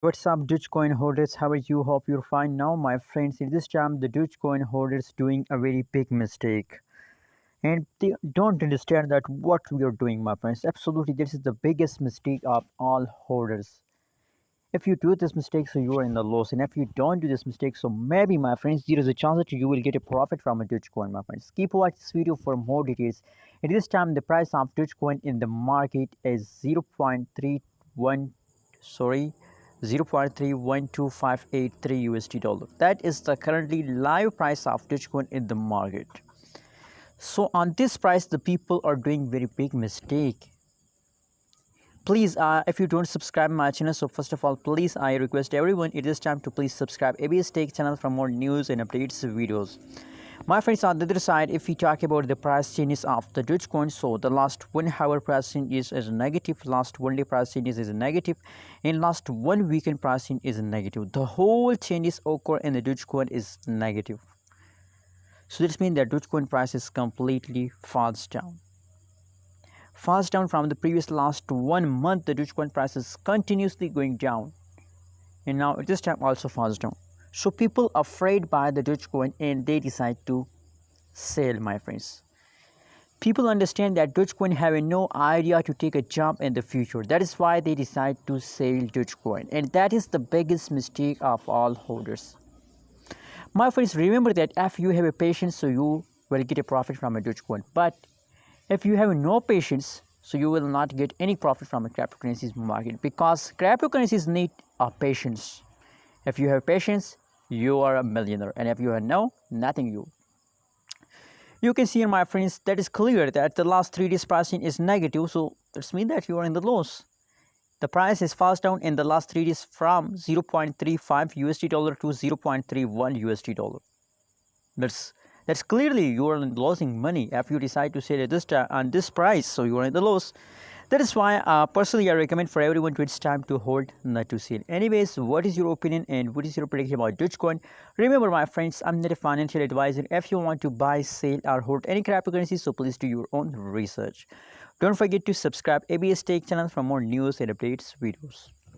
What's up, Dogecoin holders? How are you? Hope you're fine now, my friends. In this time, the Dogecoin holders doing a very big mistake, and they don't understand that what we are doing, my friends. Absolutely, this is the biggest mistake of all holders. If you do this mistake, so you are in the loss, and if you don't do this mistake, so maybe, my friends, there is a chance that you will get a profit from a Dogecoin, my friends. Keep watching this video for more details. At this time, the price of Dogecoin in the market is 0.31, sorry, 0.312583 USD dollar. That is the currently live price of Dogecoin in the market. So on this price, the people are doing very big mistake. Please, if you don't subscribe my channel, so first of all, please, I request everyone, it is time to please subscribe ABS Take channel for more news and updates videos. My friends, on the other side, if we talk about the price changes of the Dogecoin, so the last 1 hour price change is negative, last 1 day price change is negative, and last 1 weekend price change is negative. The whole changes occur in the Dogecoin is negative. So this means that Dogecoin price is completely falls down. Falls down from the previous last 1 month. The Dogecoin price is continuously going down, and now at this time also falls down. So people afraid by the Dogecoin and they decide to sell, my friends. People understand that Dogecoin have no idea to take a jump in the future. That is why they decide to sell Dogecoin, and that is the biggest mistake of all holders. My friends, remember that if you have a patience, so you will get a profit from a Dogecoin. But if you have no patience, so you will not get any profit from a cryptocurrencies market, because cryptocurrencies need a patience. If you have patience, you are a millionaire, and if you have no, nothing. You can see here, my friends, that is clear that the last 3 days pricing is negative, so that means that you are in the loss. The price is fast down in the last 3 days from 0.35 USD dollar to 0.31 USD dollar. That's clearly you are losing money if you decide to sell at this time on this price, so you are in the loss. That is why personally I recommend for everyone to it's time to hold, not to sell. Anyways, what is your opinion and what is your prediction about Dogecoin? Remember, my friends, I'm not a financial advisor. If you want to buy, sell or hold any cryptocurrency, so please do your own research. Don't forget to subscribe ABS Take channel for more news and updates videos.